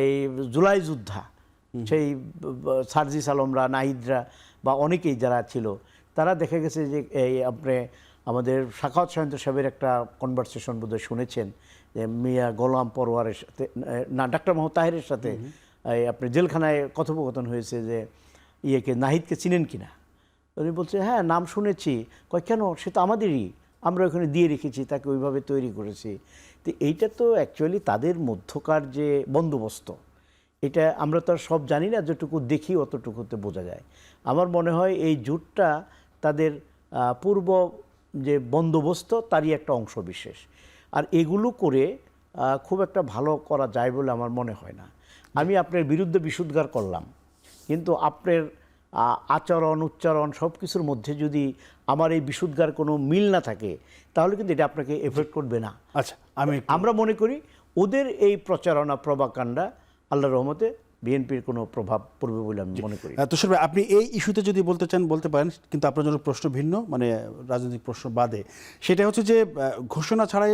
এই জুলাই যোদ্ধা, সেই সার্জিস আলমরা, নাহিদরা বা অনেকেই যারা ছিল, তারা দেখা গেছে যে এই আপনি আমাদের সাখাওয়াত সায়ন্ত সাহেবের একটা কনভারসেশন বোধহয় শুনেছেন, যে মিয়া গোলাম পরোয়ারের সাথে, না, ডাক্তার মোহাম্মদ তাহেরের সাথে আপনি জেলখানায় কথোপকথন হয়েছে যে নাহিদকে চিনেন কিনা। উনি বলছে হ্যাঁ, নাম শুনেছি। কয় কেন? সে তো আমাদেরই, আমরা ওখানে দিয়ে রেখেছি, তাকে ওইভাবে তৈরি করেছি। তো এইটা তো অ্যাকচুয়ালি তাদের মধ্যকার যে বন্দোবস্ত, এটা আমরা তো আর সব জানি না, যেটুকু দেখি অতটুকুতে বোঝা যায়। আমার মনে হয় এই জোটটা তাদের পূর্ব যে বন্দোবস্ত তারই একটা অংশ বিশেষ। আর এগুলো করে খুব একটা ভালো করা যায় বলে আমার মনে হয় না। আমি আপনার বিরুদ্ধে বিশুদ্ধার করলাম, কিন্তু আপনার আচরণ, উচ্চারণ সব কিছুর মধ্যে যদি আমার এই বিশুদ্ধার কোনো মিল না থাকে, তাহলে কিন্তু এটা আপনাকে এফেক্ট করবে না। আচ্ছা, আমরা মনে করি ওদের এই প্রচারণা, প্রভাকাণ্ডা আল্লাহর রহমতে বিএনপির কোনো প্রভাব পড়বে বলে আমি মনে করি। তুষার ভাই, আপনি এই ইস্যুতে যদি বলতে চান বলতে পারেন, কিন্তু আপনার জন্য প্রশ্ন ভিন্ন, মানে রাজনৈতিক প্রশ্ন বাদে। সেটা হচ্ছে যে ঘোষণা ছাড়াই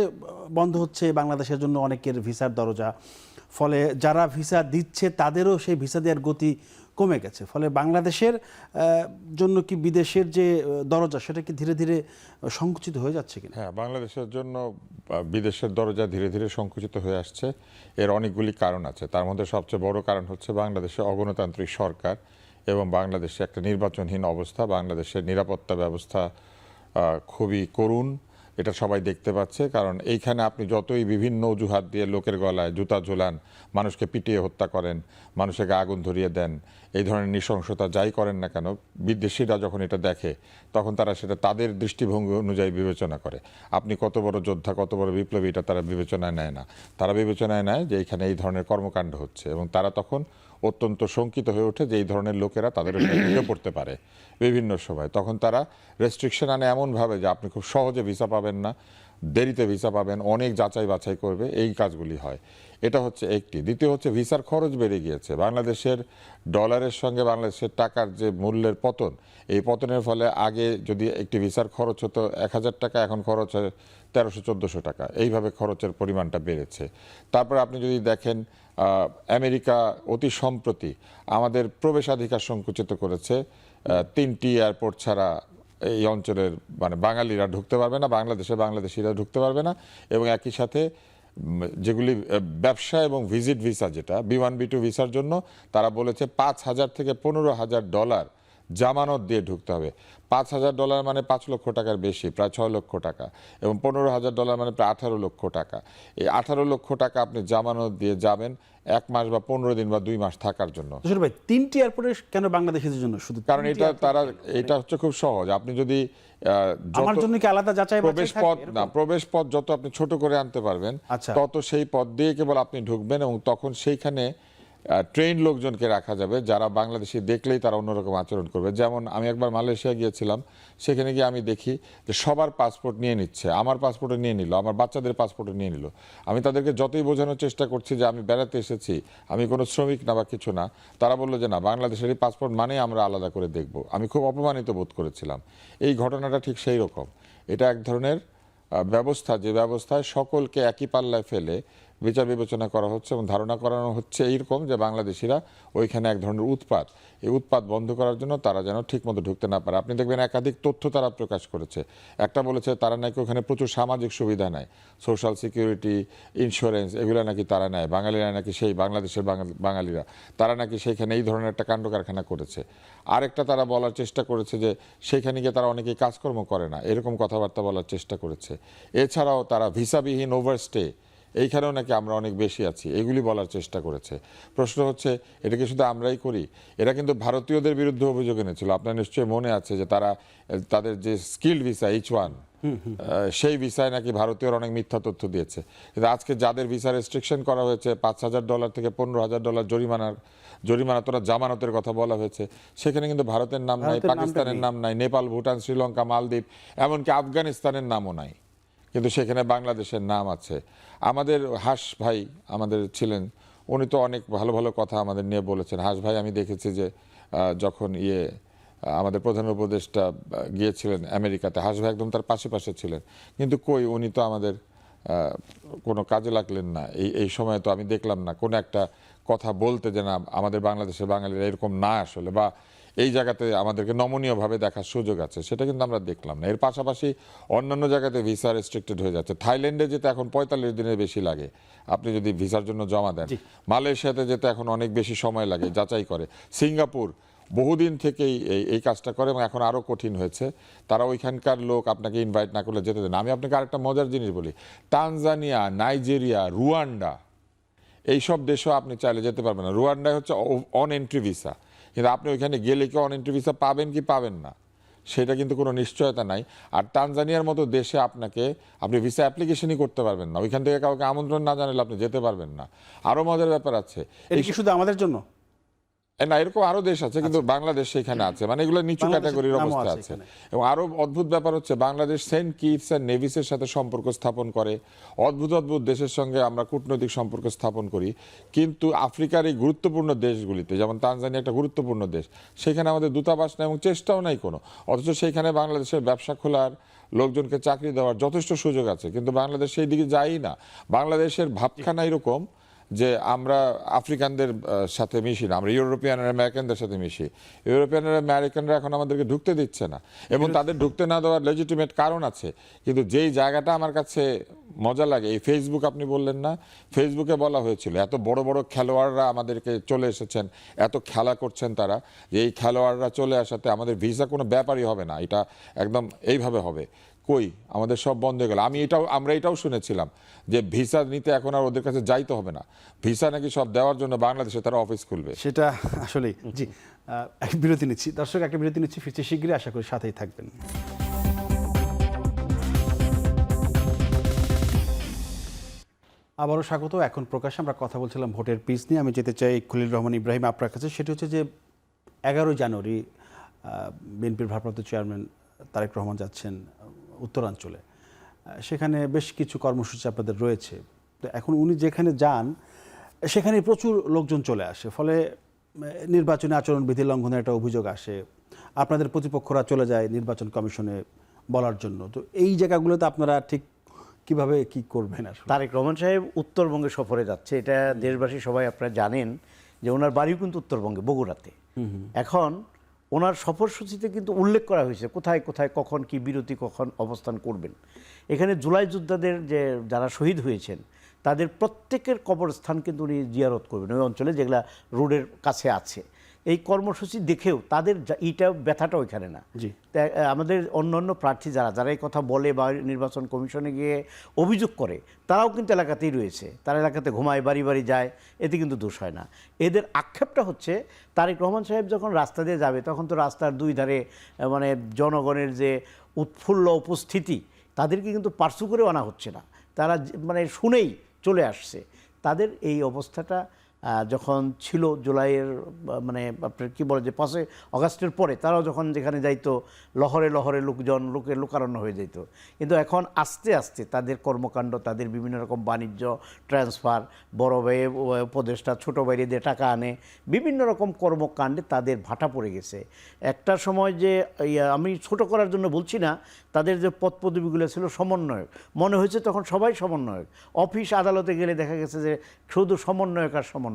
বন্ধ হচ্ছে বাংলাদেশের জন্য অনেকের ভিসার দরজা, ফলে যারা ভিসা দিচ্ছে তাদেরও সেই ভিসা দেওয়ার গতি কমে গেছে। ফলে বাংলাদেশের জন্য কি বিদেশের যে দরজা, সেটা কি ধীরে ধীরে সংকুচিত হয়ে যাচ্ছে কিনা? হ্যাঁ, বাংলাদেশের জন্য বিদেশের দরজা ধীরে ধীরে সংকুচিত হয়ে আসছে। এর অনেকগুলি কারণ আছে। তার মধ্যে সবচেয়ে বড় কারণ হচ্ছে বাংলাদেশে অগণতান্ত্রিক সরকার এবং বাংলাদেশে একটা নির্বাচনহীন অবস্থা। বাংলাদেশের নিরাপত্তা ব্যবস্থা খুবই করুণ, এটা সবাই দেখতে পাচ্ছে। কারণ এইখানে আপনি যতই বিভিন্ন অজুহাত দিয়ে লোকের গলায় জুতা ঝোলান, মানুষকে পিটিয়ে হত্যা করেন, মানুষকে আগুন ধরিয়ে দেন, এই ধরনের নৃশংসতা যাই করেন না কেন, বিদেশিরা যখন এটা দেখে তখন তারা সেটা তাদের দৃষ্টিভঙ্গি অনুযায়ী বিবেচনা করে। আপনি কত বড় যোদ্ধা, কত বড় বিপ্লবী, এটা তারা বিবেচনায় নেয় না। তারা বিবেচনায় নেয় যে এখানে এই ধরনের কর্মকাণ্ড হচ্ছে, এবং তারা তখন অত্যন্ত শঙ্কিত হয়ে ওঠে যে এই ধরনের লোকেরা তাদের ঢুকে পড়তে পারে বিভিন্ন সময়। তখন তারা রেস্ট্রিকশন আনে এমনভাবে যে আপনি খুব সহজে ভিসা পাবেন না, দেরিতে ভিসা পাবেন, অনেক যাচাই বাছাই করবে, এই কাজগুলি হয়। এটা হচ্ছে একটি। দ্বিতীয় হচ্ছে ভিসার খরচ বেড়ে গিয়েছে। বাংলাদেশের ডলারের সঙ্গে বাংলাদেশের টাকার যে মূল্যের পতন, এই পতনের ফলে আগে যদি একটি ভিসার খরচ হতো 1000 টাকা, এখন খরচ হয় 1300-1400 টাকা। এইভাবে খরচের পরিমাণটা বেড়েছে। তারপর আপনি যদি দেখেন আমেরিকা অতি সম্প্রতি আমাদের প্রবেশাধিকার সংকুচিত করেছে। 3টি এয়ারপোর্ট ছাড়া এই অঞ্চলের মানে বাঙালিরা ঢুকতে পারবে না, বাংলাদেশিরা ঢুকতে পারবে না, এবং একই সাথে যেগুলি ব্যবসা এবং ভিজিট ভিসা, যেটা B1 B2 ভিসার জন্য তারা বলেছে $5,000 থেকে $15,000 জামানত দিয়ে ঢুকতে হবে। $5,000 মানে 5 লক্ষ টাকার বেশি, প্রায় 6 লক্ষ টাকা, এবং $15,000 মানে প্রায় 18 লক্ষ টাকা। এই 18 লক্ষ টাকা আপনি জামানত দিয়ে যাবেন 1 মাস বা 15 দিন বা 2 মাস থাকার জন্য। তুষার ভাই, 3টি এয়ারপোর্টে কেন বাংলাদেশিদের জন্য শুধু? কারণ এটা হচ্ছে খুব সহজ। আপনি যদি আমার জন্য কি আলাদা যাচাই প্রবেশ পথ না, প্রবেশ পথ যত আপনি ছোট করে আনতে পারবেন, আচ্ছা। তত সেই পথ দিয়ে কেবল আপনি ঢুকবেন, এবং তখন সেইখানে ট্রেন লোকজনকে রাখা যাবে যারা বাংলাদেশি দেখলেই তারা অন্যরকম আচরণ করবে। যেমন আমি একবার মালয়েশিয়া গিয়েছিলাম, সেখানে গিয়ে আমি দেখি যে সবার পাসপোর্ট নিয়ে নিচ্ছে, আমার পাসপোর্টও নিয়ে নিল, আমার বাচ্চাদের পাসপোর্টও নিয়ে নিল। আমি তাদেরকে যতই বোঝানোর চেষ্টা করছি যে আমি বেড়াতে এসেছি, আমি কোনো শ্রমিক না বা কিছু না, তারা বললো যে না, বাংলাদেশেরই পাসপোর্ট মানে আমরা আলাদা করে দেখব। আমি খুব অপমানিত বোধ করেছিলাম। এই ঘটনাটা ঠিক সেই রকম। এটা এক ধরনের ব্যবস্থা, যে ব্যবস্থায় সকলকে একই পাল্লায় ফেলে বিচার বিবেচনা করা হচ্ছে এবং ধারণা করানো হচ্ছে এইরকম যে বাংলাদেশিরা ওইখানে এক ধরনের উৎপাত, এই উৎপাত বন্ধ করার জন্য তারা যেন ঠিকমতো ঢুকতে না পারে। আপনি দেখবেন একাধিক তথ্য তারা প্রকাশ করেছে। একটা বলেছে তারা নাকি ওখানে প্রচুর সামাজিক সুবিধা নেয়, সোশ্যাল সিকিউরিটি, ইন্স্যুরেন্স, এগুলো নাকি তারা নেয়। বাঙালিরা নাকি, সেই বাংলাদেশের বাঙালিরা, তারা নাকি সেইখানে এই ধরনের একটা কাণ্ড কারখানা করেছে। আরেকটা তারা বলার চেষ্টা করেছে যে সেইখানে গিয়ে তারা অনেকেই কাজকর্ম করে না, এরকম কথাবার্তা বলার চেষ্টা করেছে। এছাড়াও তারা ভিসাবিহীন ওভারস্টে, এইখানেও নাকি আমরা অনেক বেশি আছি, এগুলি বলার চেষ্টা করেছে। প্রশ্ন হচ্ছে, এটা কি শুধু আমরাই করি? এরা কিন্তু ভারতীয়দের বিরুদ্ধে অভিযোগ এনেছিল। আপনার নিশ্চয়ই মনে আছে যে তারা তাদের যে স্কিল্ড ভিসা H1, সেই ভিসায় নাকি ভারতীয়রা অনেক মিথ্যা তথ্য দিয়েছে। কিন্তু আজকে যাদের ভিসা রেস্ট্রিকশন করা হয়েছে, $5,000 থেকে $15,000 জরিমানা তোরা জামানতের কথা বলা হয়েছে, সেখানে কিন্তু ভারতের নাম নাই, পাকিস্তানের নাম নাই, নেপাল, ভুটান, শ্রীলঙ্কা, মালদ্বীপ, এমনকি আফগানিস্তানের নামও নাই, কিন্তু সেখানে বাংলাদেশের নাম আছে। আমাদের হাস ভাই আমাদের ছিলেন, উনি তো অনেক ভালো ভালো কথা আমাদের নিয়ে বলেছেন। হাস ভাই, আমি দেখেছি যে যখন আমাদের প্রধান উপদেষ্টা গিয়েছিলেন আমেরিকাতে, হাস ভাই একদম তার পাশে ছিলেন, কিন্তু কই, উনি তো আমাদের কোনো কাজে লাগলেন না। এই সময় তো আমি দেখলাম না কোনো একটা কথা বলতে, যে না, আমাদের বাংলাদেশের বাঙালিরা এরকম না আসলে, বা এই জায়গাতে আমাদেরকে নমনীয়ভাবে দেখার সুযোগ আছে, সেটা কিন্তু আমরা দেখলাম না। এর পাশাপাশি অন্যান্য জায়গাতে ভিসা রেস্ট্রিক্টেড হয়ে যাচ্ছে। থাইল্যান্ডে যেতে এখন 45 দিনের বেশি লাগে আপনি যদি ভিসার জন্য জমা দেন। মালয়েশিয়াতে যেতে এখন অনেক বেশি সময় লাগে, যাচাই করে। সিঙ্গাপুর বহুদিন থেকেই এই কাজটা করে, এবং এখন আরও কঠিন হয়েছে। তারা ওইখানকার লোক আপনাকে ইনভাইট না করলে যেতে দেন। আমি আপনাকে আরেকটা মজার জিনিস বলি, তানজানিয়া, নাইজেরিয়া, রুয়ান্ডা, এইসব দেশেও আপনি চাইলে যেতে পারবেন না। রুয়ান্ডায় হচ্ছে অন এন্ট্রি ভিসা, কিন্তু আপনি ওইখানে গেলে কি অন এন্ট্রি ভিসা পাবেন কি পাবেন না, সেটা কিন্তু কোনো নিশ্চয়তা নাই। আর তানজানিয়ার মতো দেশে আপনি ভিসা অ্যাপ্লিকেশনই করতে পারবেন না, ওইখান থেকে কাউকে আমন্ত্রণ না জানালে আপনি যেতে পারবেন না। আরও মজার ব্যাপার আছে, এটা কি শুধু আমাদের জন্য না, এরকম আরো দেশ আছে, কিন্তু বাংলাদেশ সেখানে আছে, মানে এগুলো নিচু ক্যাটাগরির অবস্থা আছে। এবং আরো অদ্ভুত ব্যাপার হচ্ছে, বাংলাদেশ সেন্ট কিটস এন্ড নেভিসের সাথে সম্পর্ক স্থাপন করে, অদ্ভুত দেশের সঙ্গে আমরা কূটনৈতিক সম্পর্ক স্থাপন করি, কিন্তু আফ্রিকার এই গুরুত্বপূর্ণ দেশগুলিতে, যেমন তানজানিয়া একটা গুরুত্বপূর্ণ দেশ, সেখানে আমাদের দূতাবাস নাই এবং চেষ্টাও নাই কোনো। অথচ সেইখানে বাংলাদেশের ব্যবসা খোলার, লোকজনকে চাকরি দেওয়ার যথেষ্ট সুযোগ আছে, কিন্তু বাংলাদেশ সেই দিকে যায়ই না। বাংলাদেশের ভাবখানা এরকম যে আমরা আফ্রিকানদের সাথে মিশি না, আমরা ইউরোপিয়ান আর আমেরিকানদের সাথে মিশি। ইউরোপিয়ান আর আমেরিকানরা এখন আমাদেরকে ঢুকতে দিচ্ছে না, এবং তাদের ঢুকতে না দেওয়ার লেজিটিমেট কারণ আছে। কিন্তু যেই জায়গাটা আমার কাছে মজা লাগে, এই ফেসবুক, আপনি বললেন না, ফেসবুকে বলা হয়েছিল এত বড় বড় খেলোয়াড়রা আমাদেরকে চলে এসেছেন, এত খেলা করছেন তারা, যে এই খেলোয়াড়রা চলে আসাতে আমাদের ভিসা কোনো ব্যাপারই হবে না, এটা একদম এইভাবে হবে। কই, আমাদের সব বন্ধ হয়ে গেল। আমরা এটাও শুনেছিলাম যে ভিসা নিতে এখন আর ওদের কাছে যাইতে হবে না, ভিসা নাকি সব দেওয়ার জন্য বাংলাদেশে তারা অফিস খুলবে। সেটা আসলে জি। এক বিরতি নিচ্ছি দর্শক, একটা বিরতি নিচ্ছি, ফিরছি শীঘ্রই, আশা করি সাথেই থাকবেন। আবারও স্বাগত। এখন প্রকাশ্যে আমরা কথা বলছিলাম ভোটের পিস নিয়ে। আমি যেতে চাই খলিল রহমান ইব্রাহিম আপনার কাছে। সেটি হচ্ছে যে 11 জানুয়ারি বিএনপির ভারপ্রাপ্ত চেয়ারম্যান তারেক রহমান যাচ্ছেন উত্তরাঞ্চলে। সেখানে বেশ কিছু কর্মসূচি আপনাদের রয়েছে। তো এখন উনি যেখানে যান সেখানে প্রচুর লোকজন চলে আসে, ফলে নির্বাচনী আচরণবিধি লঙ্ঘনের একটা অভিযোগ আসে। আপনাদের প্রতিপক্ষরা চলে যায় নির্বাচন কমিশনে বলার জন্য। তো এই জায়গাগুলোতে আপনারা ঠিক কিভাবে কি করবেন? আসলে তারেক রহমান সাহেব উত্তরবঙ্গে সফরে যাচ্ছে, এটা দেশবাসী সবাই আপনারা জানেন যে ওনার বাড়িও কিন্তু উত্তরবঙ্গে, বগুড়াতে। এখন ওনার সফরসূচিতে কিন্তু উল্লেখ করা হয়েছে কোথায় কোথায় কখন কি বিরতি, কখন অবস্থান করবেন। এখানে জুলাই যোদ্ধাদের যে যারা শহীদ হয়েছেন তাদের প্রত্যেকের কবরস্থান কিন্তু উনি জিয়ারত করবেন ওই অঞ্চলে, যেগুলা রোডের কাছে আছে। এই কর্মসূচি দেখেও তাদের এইটা ব্যথাটা ওইখানে না। জি। আমাদের অন্য প্রার্থী যারা এই কথা বলে বা নির্বাচন কমিশনে গিয়ে অভিযোগ করে, তারাও কিন্তু এলাকাতেই রয়েছে, তারা এলাকাতে ঘুমায়, বাড়ি বাড়ি যায়, এতে কিন্তু দোষ হয় না। এদের আক্ষেপটা হচ্ছে তারেক রহমান সাহেব যখন রাস্তা দিয়ে যাবে তখন তো রাস্তার দুই ধারে মানে জনগণের যে উৎফুল্ল উপস্থিতি, তাদেরকে কিন্তু পার্শ্ব করে আনা হচ্ছে না, তারা মানে শুনেই চলে আসছে। তাদের এই অবস্থাটা যখন ছিল জুলাইয়ের মানে আপনার কী বলে যে 5 আগস্টের পরে, তারাও যখন যেখানে যাইতো লহরে লহরে লোকের লোকারণ্য হয়ে যেত। কিন্তু এখন আস্তে আস্তে তাদের কর্মকাণ্ড, তাদের বিভিন্ন রকম বাণিজ্য ট্রান্সফার, বড় ভাইয়ে উপদেষ্টা ছোটো বাইরে দিয়ে টাকা আনে, বিভিন্ন রকম কর্মকাণ্ডে তাদের ভাটা পড়ে গেছে। একটা সময় যে আমি ছোট করার জন্য বলছি না, তাদের যে পদ পদবিগুলো ছিল সমন্বয়ক, মনে হয়েছে তখন সবাই সমন্বয়ক। অফিস আদালতে গেলে দেখা গেছে যে শুধু সমন্বয়ক আর সমন্বয়ক,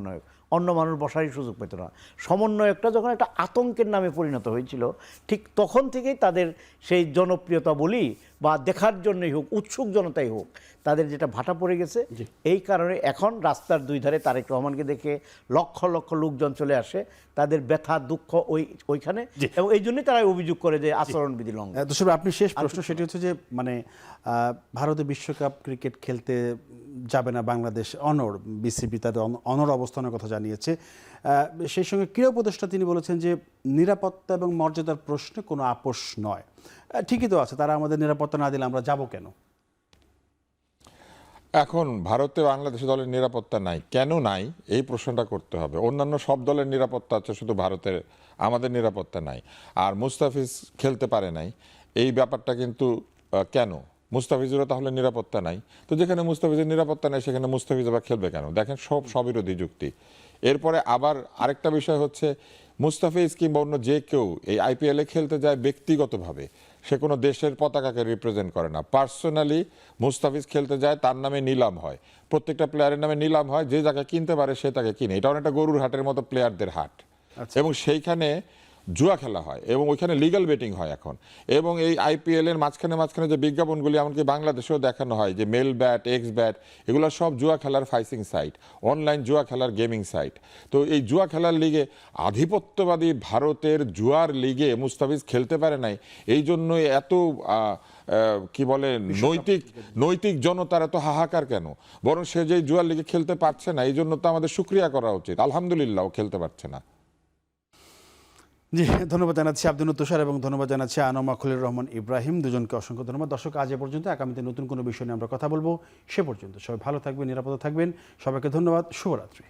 অন্য মানুষ বসারই সুযোগ পেত না। সমন্বয়কটা যখন একটা আতঙ্কের নামে পরিণত হয়েছিল, ঠিক তখন থেকেই তাদের সেই জনপ্রিয়তা বলি বা দেখার জন্যই হোক, উৎসুক জনতাই হোক, তাদের যেটা ভাটা পড়ে গেছে। এই কারণে এখন রাস্তার দুই ধারে তারেক রহমানকে দেখে লক্ষ লক্ষ লোকজন চলে আসে, তাদের ব্যথা দুঃখ ওইখানে, এবং এই জন্যই তারা অভিযোগ করে যে আচরণবিধি লঙ্ঘন। দর্শক, আপনি শেষ প্রশ্ন সেটি হচ্ছে যে মানে ভারতে বিশ্বকাপ ক্রিকেট খেলতে যাবে না বাংলাদেশ, অনড়, বিসিবি তাদের অনড় অবস্থানের কথা জানিয়েছে। সেই সঙ্গে ক্রীড়া উপদেষ্টা তিনি বলেছেন যে নিরাপত্তা এবং মর্যাদার প্রশ্নে কোনো আপোষ নয়। ঠিকই তো আছে, তারা আমাদের নিরাপত্তা না দিলে আমরা যাব কেন? এখন ভারতে বাংলাদেশ দলের নিরাপত্তা নাই, কেন নাই এই প্রশ্নটা করতে হবে। অন্যান্য সব দলের নিরাপত্তা আছে, শুধু ভারতের আমাদের নিরাপত্তা নাই। আর মুস্তাফিজ খেলতে পারে নাই, এই ব্যাপারটা কিন্তু কেন? মুস্তাফিজেরও তাহলে নিরাপত্তা নাই, তো যেখানে মুস্তাফিজের নিরাপত্তা নাই সেখানে মুস্তাফিজ আবার খেলবে কেন? দেখেন, সব স্ববিরোধী যুক্তি। এরপরে আবার আরেকটা বিষয় হচ্ছে, মুস্তাফিজ কিংবা অন্য যে কেউ এই আইপিএলে খেলতে যায় ব্যক্তিগতভাবে, সে কোনো দেশের পতাকাকে রিপ্রেজেন্ট করে না। পার্সোনালি মুস্তাফিজ খেলতে যায়, তার নামে নিলাম হয়, প্রত্যেকটা প্লেয়ারের নামে নিলাম হয়, যে যাকে কিনতে পারে সে তাকে কিনে। এটা অনেকটা গরুর হাটের মতো প্লেয়ারদের হাট, এবং সেইখানে জুয়া খেলা হয় এবং ওইখানে লিগ্যাল বেটিং হয় এখন। এবং এই আইপিএল এর মাঝখানে মাঝখানে যে বিজ্ঞাপনগুলি এমনকি বাংলাদেশেও দেখানো হয় যে মেল ব্যাট, এক্স ব্যাট, এগুলো সব জুয়া খেলার ফাইসিং সাইট, অনলাইন জুয়া খেলার গেমিং সাইট। তো এই জুয়া খেলার লিগে, আধিপত্যবাদী ভারতের জুয়ার লিগে মুস্তাফিজ খেলতে পারে নাই, এই জন্য এত কি বলে নৈতিক জনতার এত হাহাকার কেন? বরং সে যে জুয়ার লিগে খেলতে পারছে না, এই জন্য তো আমাদের শুকরিয়া করা উচিত, আলহামদুলিল্লাহ ও খেলতে পারছে না। জি, ধন্যবাদ জানাচ্ছি আব্দুল তুষার এবং ধন্যবাদ জানাচ্ছি আনোমা খলিল রহমান ইব্রাহিম, দুজনকে অসংখ্য ধন্যবাদ। দর্শক, আজ এ পর্যন্ত। আগামীতে নতুন কোনো বিষয় নিয়ে আমরা কথা বলবো। সে পর্যন্ত সবাই ভালো থাকবেন, নিরাপদে থাকবেন। সবাইকে ধন্যবাদ, শুভরাত্রি।